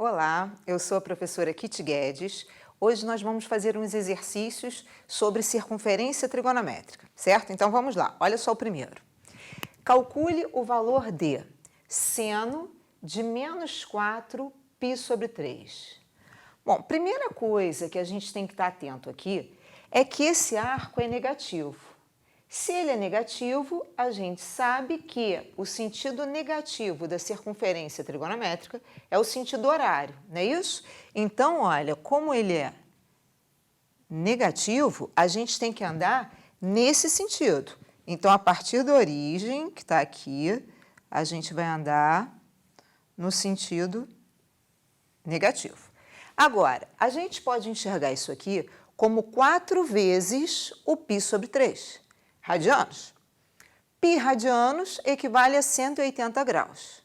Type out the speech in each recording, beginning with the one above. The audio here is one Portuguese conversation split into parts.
Olá, eu sou a professora Kitty Guedes. Hoje nós vamos fazer uns exercícios sobre circunferência trigonométrica, certo? Então vamos lá, olha só o primeiro. Calcule o valor de seno de menos 4 π sobre 3. Bom, primeira coisa que a gente tem que estar atento aqui é que esse arco é negativo. Se ele é negativo, a gente sabe que o sentido negativo da circunferência trigonométrica é o sentido horário, não é isso? Então, olha, como ele é negativo, a gente tem que andar nesse sentido. Então, a partir da origem, que está aqui, a gente vai andar no sentido negativo. Agora, a gente pode enxergar isso aqui como 4 vezes o π sobre 3. Radianos. Π radianos equivale a 180 graus.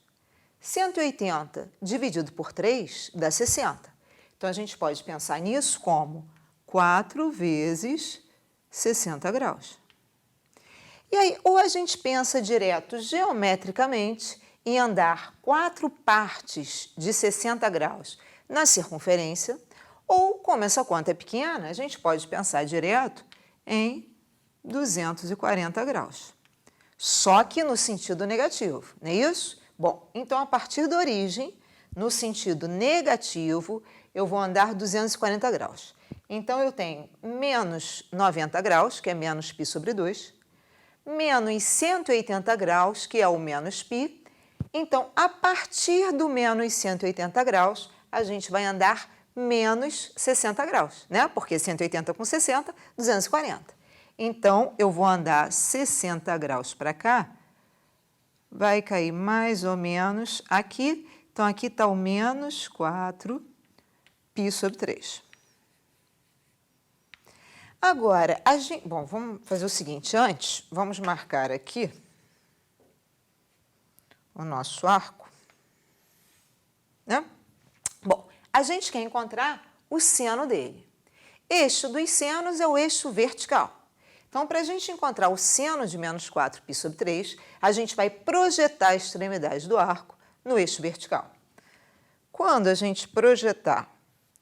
180 dividido por 3 dá 60. Então, a gente pode pensar nisso como 4 vezes 60 graus. E aí, ou a gente pensa direto geometricamente em andar 4 partes de 60 graus na circunferência, ou, como essa conta é pequena, a gente pode pensar direto em 240 graus. Só que no sentido negativo, não é isso? Bom, então a partir da origem, no sentido negativo, eu vou andar 240 graus. Então eu tenho menos 90 graus, que é menos π sobre 2, menos 180 graus, que é o menos π. Então, a partir do menos 180 graus, a gente vai andar menos 60 graus, né? Porque 180 com 60, 240. Então, eu vou andar 60 graus para cá, vai cair mais ou menos aqui. Então, aqui está o menos 4 π sobre 3. Agora, bom, vamos fazer o seguinte, antes, vamos marcar aqui o nosso arco, né? Bom, a gente quer encontrar o seno dele. Eixo dos senos é o eixo vertical. Então, para a gente encontrar o seno de menos 4 π sobre 3, a gente vai projetar a extremidade do arco no eixo vertical. Quando a gente projetar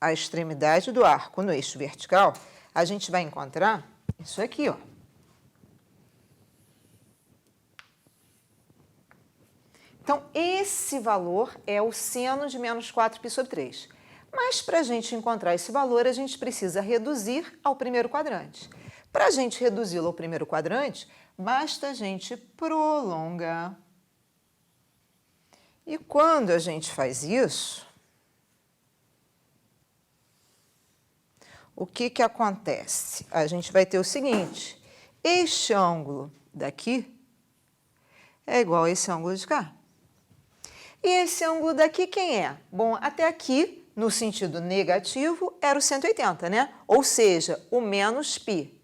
a extremidade do arco no eixo vertical, a gente vai encontrar isso aqui, ó. Então, esse valor é o seno de menos 4 π sobre 3. Mas, para a gente encontrar esse valor, a gente precisa reduzir ao primeiro quadrante. Para a gente reduzi-lo ao primeiro quadrante, basta a gente prolongar. E quando a gente faz isso, o que acontece? A gente vai ter o seguinte, este ângulo daqui é igual a esse ângulo de cá. E esse ângulo daqui quem é? Bom, até aqui, no sentido negativo, era o 180, né? Ou seja, o menos π.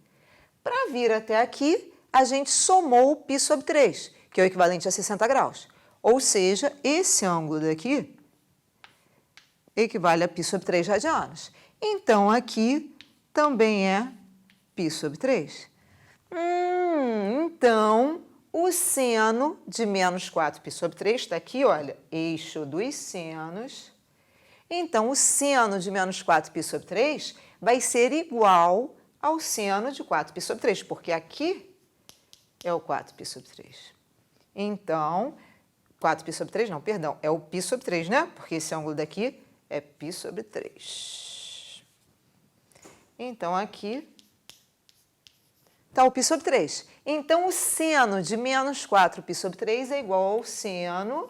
Para vir até aqui, a gente somou o π sobre 3, que é o equivalente a 60 graus. Ou seja, esse ângulo daqui equivale a π sobre 3 radianos. Então, aqui também é π sobre 3. Então, o seno de menos 4 π sobre 3 está aqui, olha, eixo dos senos. Então, o seno de menos 4 π sobre 3 vai ser igual ao seno de 4 π sobre 3, porque aqui é o 4 π sobre 3. Então, 4 π sobre 3, não, perdão, é o π sobre 3, né? Porque esse ângulo daqui é π sobre 3. Então, aqui está o π sobre 3. Então, o seno de menos 4 π sobre 3 é igual ao seno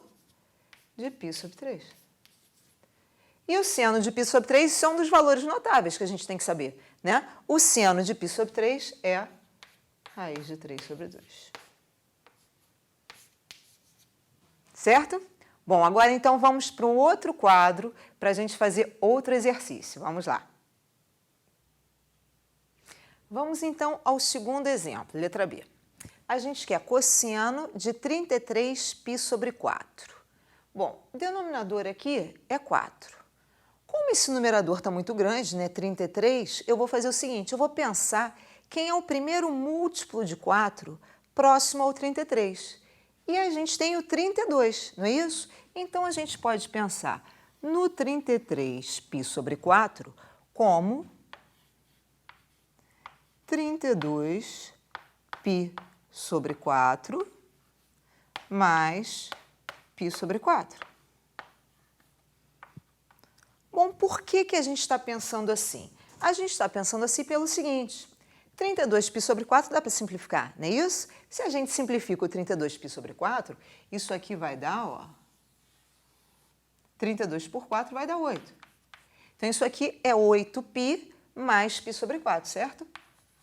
de π sobre 3. E o seno de π sobre 3 são dos valores notáveis que a gente tem que saber, né? O seno de π sobre 3 é raiz de 3 sobre 2. Certo? Bom, agora então vamos para um outro quadro para a gente fazer outro exercício. Vamos lá. Vamos então ao segundo exemplo, letra B. A gente quer cosseno de 33 π sobre 4. Bom, o denominador aqui é 4. Como esse numerador está muito grande, né, 33, eu vou fazer o seguinte, eu vou pensar quem é o primeiro múltiplo de 4 próximo ao 33. E a gente tem o 32, não é isso? Então, a gente pode pensar no 33π sobre 4 como 32π sobre 4 mais π sobre 4. Bom, por que a gente está pensando assim? A gente está pensando assim pelo seguinte, 32π sobre 4 dá para simplificar, não é isso? Se a gente simplifica o 32π sobre 4, isso aqui vai dar, ó, 32 por 4 vai dar 8. Então, isso aqui é 8π mais π sobre 4, certo?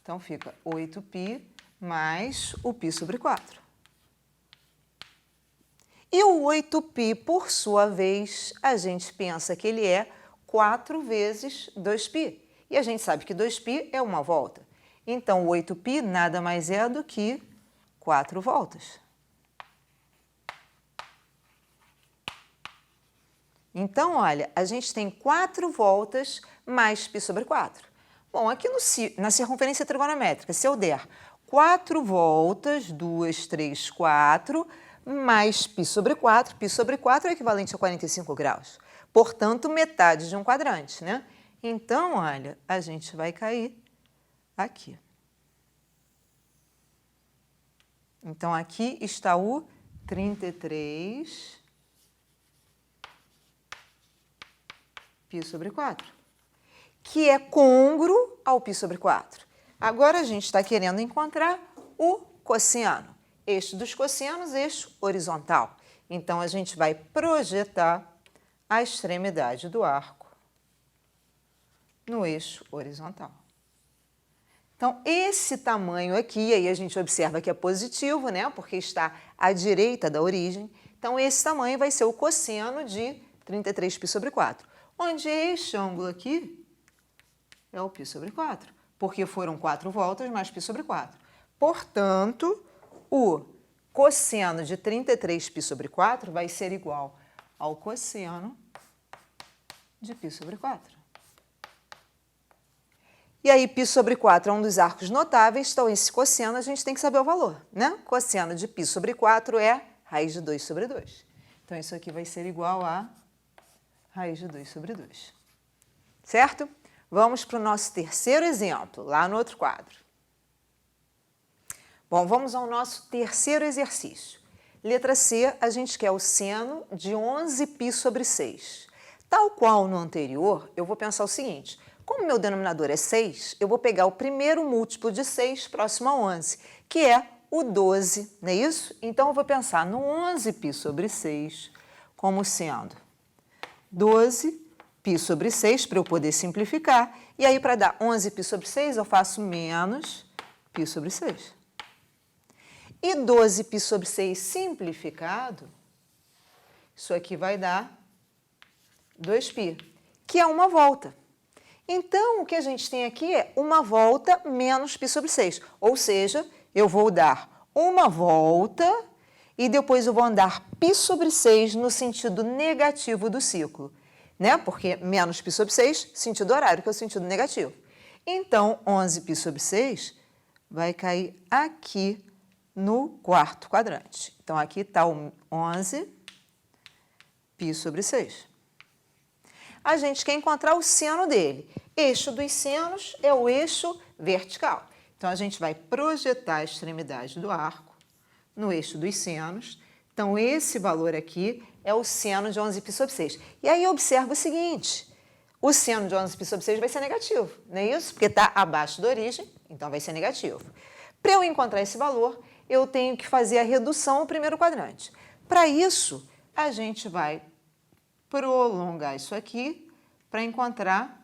Então, fica 8π mais o π sobre 4. E o 8π, por sua vez, a gente pensa que ele é 4 vezes 2π. E a gente sabe que 2π é uma volta. Então, o 8π nada mais é do que 4 voltas. Então, olha, a gente tem 4 voltas mais π sobre 4. Bom, aqui na circunferência trigonométrica, se eu der 4 voltas, 2, 3, 4, mais π sobre 4 é equivalente a 45 graus. Portanto, metade de um quadrante, né? Então, olha, a gente vai cair aqui. Então, aqui está o 33π sobre 4, que é côngruo ao π sobre 4. Agora, a gente está querendo encontrar o cosseno. Eixo dos cossenos, eixo horizontal. Então, a gente vai projetar a extremidade do arco no eixo horizontal. Então, esse tamanho aqui, aí a gente observa que é positivo, né? Porque está à direita da origem. Então, esse tamanho vai ser o cosseno de 33π sobre 4. Onde este ângulo aqui é o π sobre 4. Porque foram 4 voltas mais π sobre 4. Portanto, o cosseno de 33π sobre 4 vai ser igual ao cosseno de π sobre 4. E aí, π sobre 4 é um dos arcos notáveis, então esse cosseno a gente tem que saber o valor, né? Cosseno de π sobre 4 é raiz de 2 sobre 2. Então, isso aqui vai ser igual a raiz de 2 sobre 2. Certo? Vamos para o nosso terceiro exemplo, lá no outro quadro. Bom, vamos ao nosso terceiro exercício. Letra C, a gente quer o seno de 11π sobre 6. Tal qual no anterior, eu vou pensar o seguinte, como meu denominador é 6, eu vou pegar o primeiro múltiplo de 6 próximo a 11, que é o 12, não é isso? Então, eu vou pensar no 11π sobre 6 como sendo 12π sobre 6, para eu poder simplificar. E aí, para dar 11π sobre 6, eu faço menos π sobre 6. E 12π sobre 6 simplificado, isso aqui vai dar 2π, que é uma volta. Então, o que a gente tem aqui é uma volta menos π sobre 6. Ou seja, eu vou dar uma volta e depois eu vou andar π sobre 6 no sentido negativo do ciclo, né? Porque menos π sobre 6, sentido horário, que é o sentido negativo. Então, 11π sobre 6 vai cair aqui no quarto quadrante. Então, aqui está o 11π sobre 6. A gente quer encontrar o seno dele. Eixo dos senos é o eixo vertical. Então, a gente vai projetar a extremidade do arco no eixo dos senos. Então, esse valor aqui é o seno de 11π sobre 6. E aí, observa o seguinte, o seno de 11π sobre 6 vai ser negativo, não é isso? Porque está abaixo da origem, então vai ser negativo. Para eu encontrar esse valor, eu tenho que fazer a redução ao primeiro quadrante. Para isso, a gente vai prolongar isso aqui para encontrar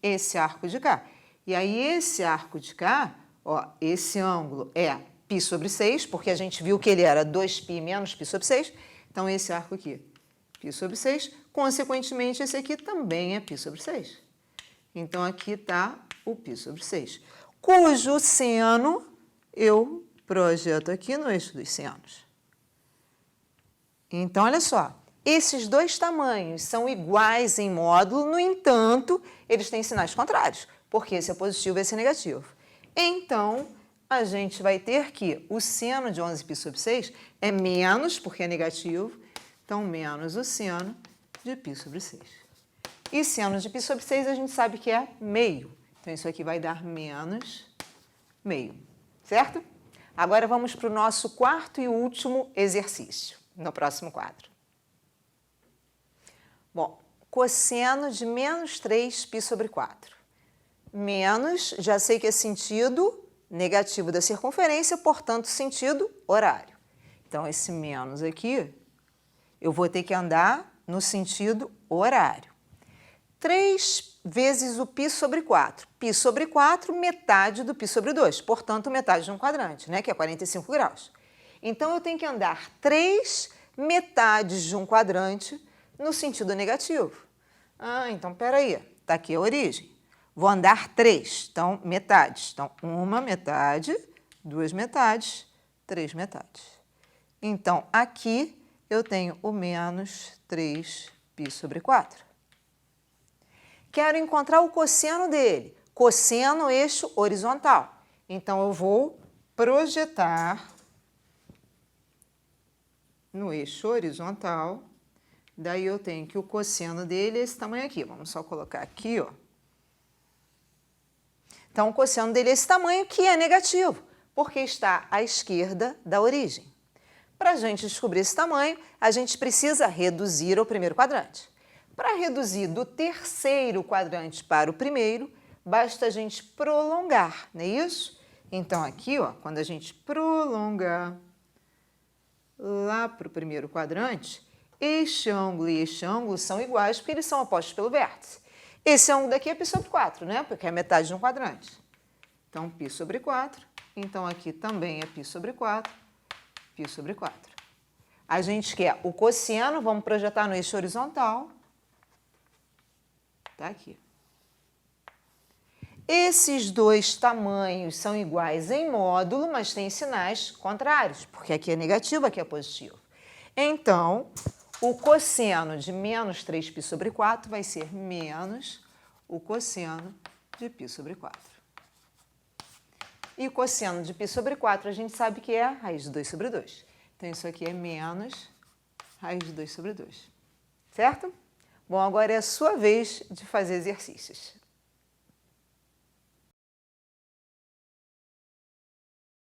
esse arco de cá. E aí, esse arco de cá, ó, esse ângulo é π sobre 6, porque a gente viu que ele era 2π menos π sobre 6. Então, esse arco aqui, π sobre 6. Consequentemente, esse aqui também é π sobre 6. Então, aqui está o π sobre 6, cujo seno eu projeto aqui no eixo dos senos. Então, olha só. Esses dois tamanhos são iguais em módulo, no entanto, eles têm sinais contrários, porque esse é positivo e esse é negativo. Então, a gente vai ter que o seno de 11π sobre 6 é menos, porque é negativo, então menos o seno de π sobre 6. E seno de π sobre 6 a gente sabe que é meio. Então, isso aqui vai dar menos meio, certo? Agora, vamos para o nosso quarto e último exercício, no próximo quadro. Bom, cosseno de menos 3π sobre 4. Menos, já sei que é sentido negativo da circunferência, portanto, sentido horário. Então, esse menos aqui, eu vou ter que andar no sentido horário. 3 vezes o π sobre 4. Π sobre 4, metade do π sobre 2. Portanto, metade de um quadrante, né? Que é 45 graus. Então, eu tenho que andar 3 metades de um quadrante no sentido negativo. Ah, então, peraí. Está aqui a origem. Vou andar 3. Então, metades. Então, uma metade, 2 metades, 3 metades. Então, aqui eu tenho o menos 3π sobre 4. Quero encontrar o cosseno dele. Cosseno, eixo horizontal. Então, eu vou projetar no eixo horizontal. Daí, eu tenho que o cosseno dele é esse tamanho aqui. Vamos só colocar aqui, ó. Então, o cosseno dele é esse tamanho, que é negativo, porque está à esquerda da origem. Para a gente descobrir esse tamanho, a gente precisa reduzir ao primeiro quadrante. Para reduzir do terceiro quadrante para o primeiro, basta a gente prolongar, não é isso? Então, aqui, ó, quando a gente prolongar lá para o primeiro quadrante, este ângulo e este ângulo são iguais porque eles são opostos pelo vértice. Esse ângulo daqui é π sobre 4, né? Porque é metade de um quadrante. Então, π sobre 4. Então, aqui também é π sobre 4, π sobre 4. A gente quer o cosseno, vamos projetar no eixo horizontal. Está aqui. Esses dois tamanhos são iguais em módulo, mas têm sinais contrários, porque aqui é negativo, aqui é positivo. Então, o cosseno de menos 3π sobre 4 vai ser menos o cosseno de π sobre 4. E o cosseno de π sobre 4 a gente sabe que é raiz de 2 sobre 2. Então, isso aqui é menos raiz de 2 sobre 2. Certo? Bom, agora é a sua vez de fazer exercícios.